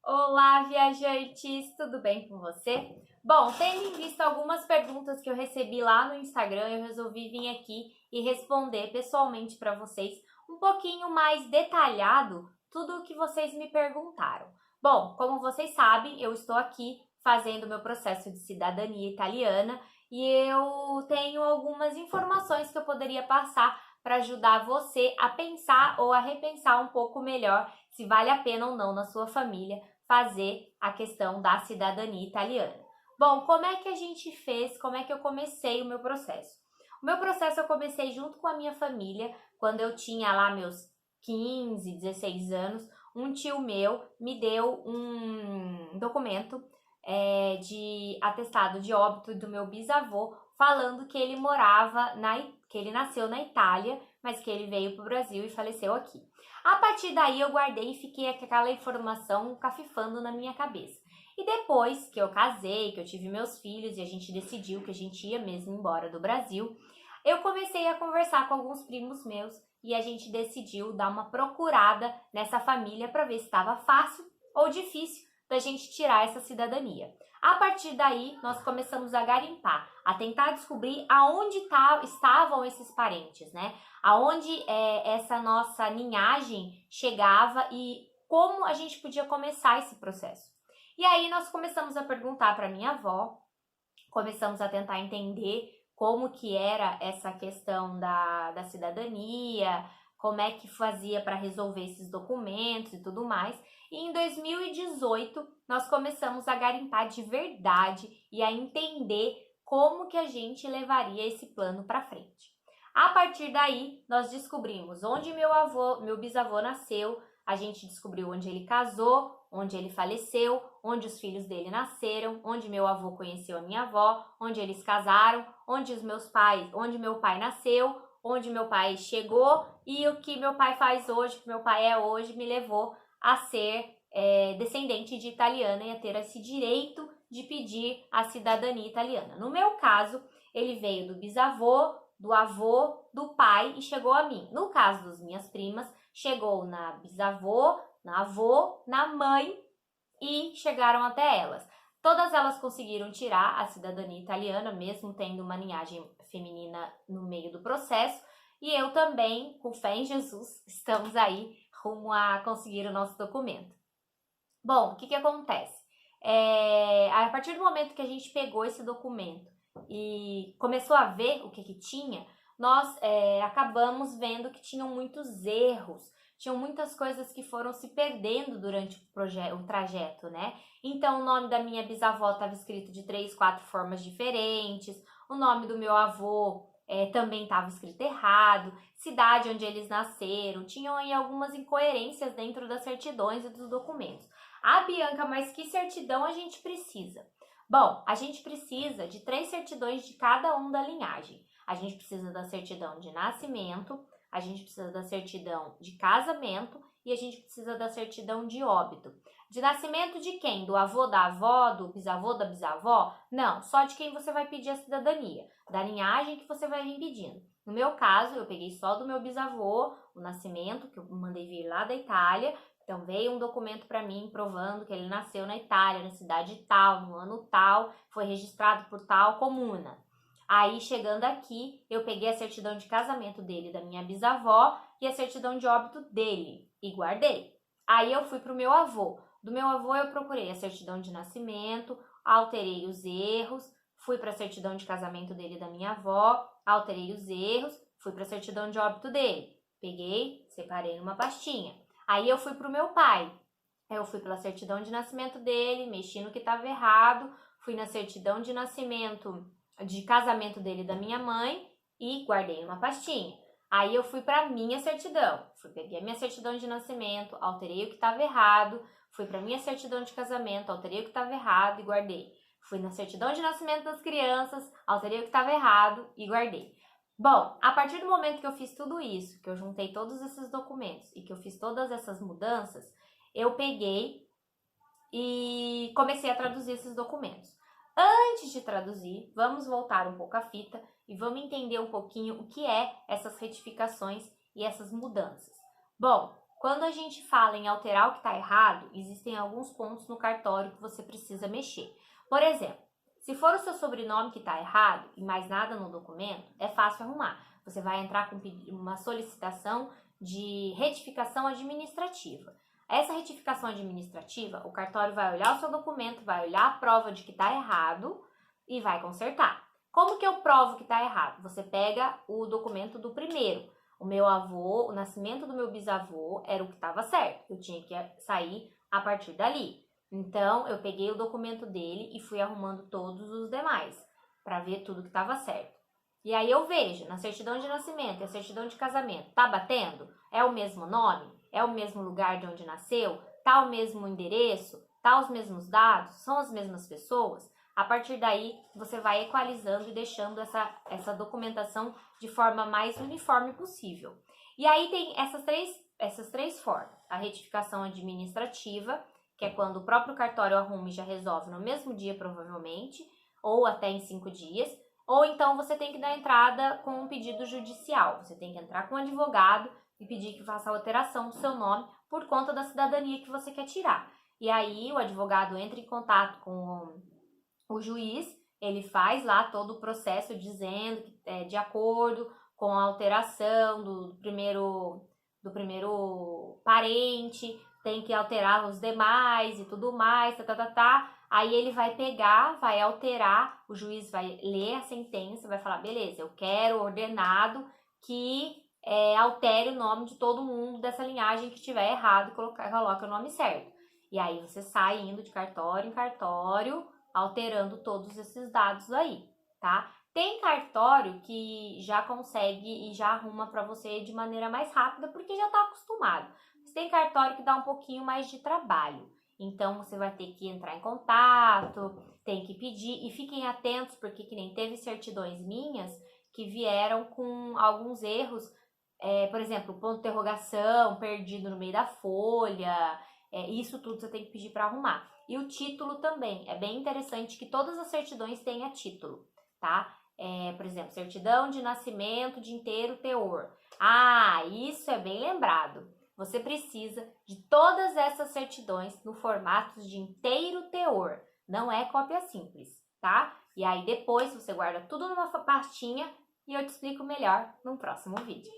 Olá, viajantes! Tudo bem com você? Bom, tendo em vista algumas perguntas que eu recebi lá no Instagram, eu resolvi vir aqui e responder pessoalmente para vocês um pouquinho mais detalhado tudo o que vocês me perguntaram. Bom, como vocês sabem, eu estou aqui fazendo meu processo de cidadania italiana e eu tenho algumas informações que eu poderia passar para ajudar você a pensar ou a repensar um pouco melhor se vale a pena ou não na sua família fazer a questão da cidadania italiana. Bom, como é que a gente fez, como é que eu comecei o meu processo? O meu processo eu comecei junto com a minha família, quando eu tinha lá meus 15, 16 anos, um tio meu me deu um documento de atestado de óbito do meu bisavô, falando que ele que ele nasceu na Itália, mas que ele veio para o Brasil e faleceu aqui. A partir daí eu guardei e fiquei com aquela informação cafifando na minha cabeça. E depois que eu casei, que eu tive meus filhos e a gente decidiu que a gente ia mesmo embora do Brasil, eu comecei a conversar com alguns primos meus e a gente decidiu dar uma procurada nessa família para ver se estava fácil ou difícil da gente tirar essa cidadania. A partir daí, nós começamos a garimpar, a tentar descobrir aonde estavam esses parentes, né? Aonde essa nossa linhagem chegava e como a gente podia começar esse processo. E aí nós começamos a perguntar para minha avó, começamos a tentar entender como que era essa questão da cidadania, como é que fazia para resolver esses documentos e tudo mais. E em 2018, nós começamos a garimpar de verdade e a entender como que a gente levaria esse plano para frente. A partir daí, nós descobrimos onde meu bisavô nasceu, a gente descobriu onde ele casou, onde ele faleceu, onde os filhos dele nasceram, onde meu avô conheceu a minha avó, onde eles casaram, onde meu pai nasceu, onde meu pai chegou e o que meu pai faz hoje, o que meu pai é hoje, me levou a ser descendente de italiana e a ter esse direito de pedir a cidadania italiana. No meu caso, ele veio do bisavô, do avô, do pai e chegou a mim. No caso das minhas primas, chegou na bisavô, na avô, na mãe e chegaram até elas. Todas elas conseguiram tirar a cidadania italiana, mesmo tendo uma linhagem feminina no meio do processo. E eu também, com fé em Jesus, estamos aí rumo a conseguir o nosso documento. Bom, o que acontece? A partir do momento que a gente pegou esse documento e começou a ver o que tinha, nós acabamos vendo que tinham muitos erros, tinham muitas coisas que foram se perdendo durante o trajeto, né? Então, o nome da minha bisavó estava escrito de 3, 4 formas diferentes, o nome do meu avô também estava escrito errado, cidade onde eles nasceram, tinham aí algumas incoerências dentro das certidões e dos documentos. Bianca, mas que certidão a gente precisa? Bom, a gente precisa de 3 certidões de cada um da linhagem. A gente precisa da certidão de nascimento, a gente precisa da certidão de casamento e a gente precisa da certidão de óbito. De nascimento de quem? Do avô, da avó, do bisavô, da bisavó? Não, só de quem você vai pedir a cidadania, da linhagem que você vai vir pedindo. No meu caso, eu peguei só do meu bisavô, o nascimento, que eu mandei vir lá da Itália. Então, veio um documento para mim provando que ele nasceu na Itália, na cidade tal, no ano tal, foi registrado por tal comuna. Aí, chegando aqui, eu peguei a certidão de casamento dele, da minha bisavó, e a certidão de óbito dele, e guardei. Aí, eu fui pro meu avô. Do meu avô, eu procurei a certidão de nascimento, alterei os erros, fui para a certidão de casamento dele, da minha avó, alterei os erros, fui para a certidão de óbito dele. Peguei, separei numa pastinha. Aí, eu fui pro meu pai. Eu fui pela certidão de nascimento dele, mexi no que estava errado, fui na certidão de nascimento de casamento dele da minha mãe e guardei uma pastinha. Aí eu fui para minha certidão, peguei a minha certidão de nascimento, alterei o que estava errado, fui para minha certidão de casamento, alterei o que estava errado e guardei. Fui na certidão de nascimento das crianças, alterei o que estava errado e guardei. Bom, a partir do momento que eu fiz tudo isso, que eu juntei todos esses documentos e que eu fiz todas essas mudanças, eu peguei e comecei a traduzir esses documentos. Antes de traduzir, vamos voltar um pouco a fita e vamos entender um pouquinho o que é essas retificações e essas mudanças. Bom, quando a gente fala em alterar o que está errado, existem alguns pontos no cartório que você precisa mexer. Por exemplo, se for o seu sobrenome que está errado e mais nada no documento, é fácil arrumar. Você vai entrar com uma solicitação de retificação administrativa. Essa retificação administrativa, o cartório vai olhar o seu documento, vai olhar a prova de que está errado e vai consertar. Como que eu provo que está errado? Você pega o documento do primeiro. O meu avô, o nascimento do meu bisavô era o que estava certo. Eu tinha que sair a partir dali. Então, eu peguei o documento dele e fui arrumando todos os demais para ver tudo que estava certo. E aí eu vejo na certidão de nascimento e a certidão de casamento, tá batendo? É o mesmo nome? É o mesmo lugar de onde nasceu? Tá o mesmo endereço? Tá os mesmos dados? São as mesmas pessoas? A partir daí, você vai equalizando e deixando essa documentação de forma mais uniforme possível. E aí tem essas três formas. A retificação administrativa, que é quando o próprio cartório arruma e já resolve no mesmo dia, provavelmente, ou até em 5 dias. Ou então você tem que dar entrada com um pedido judicial. Você tem que entrar com um advogado e pedir que faça a alteração do seu nome por conta da cidadania que você quer tirar. E aí o advogado entra em contato com o juiz, ele faz lá todo o processo dizendo que é de acordo com a alteração do primeiro parente, tem que alterar os demais e tudo mais, Aí ele vai pegar, vai alterar, o juiz vai ler a sentença, vai falar, beleza, eu quero ordenado que altere o nome de todo mundo dessa linhagem que tiver errado e coloca o nome certo. E aí você sai indo de cartório em cartório, alterando todos esses dados aí, tá? Tem cartório que já consegue e já arruma para você de maneira mais rápida, porque já está acostumado. Mas tem cartório que dá um pouquinho mais de trabalho. Então, você vai ter que entrar em contato, tem que pedir. E fiquem atentos, porque que nem teve certidões minhas que vieram com alguns erros. Por exemplo, ponto de interrogação perdido no meio da folha. Isso tudo você tem que pedir para arrumar. E o título também. É bem interessante que todas as certidões tenham título, tá? Por exemplo, certidão de nascimento de inteiro teor. Isso é bem lembrado. Você precisa de todas essas certidões no formato de inteiro teor. Não é cópia simples, tá? E aí depois você guarda tudo numa pastinha e eu te explico melhor no próximo vídeo.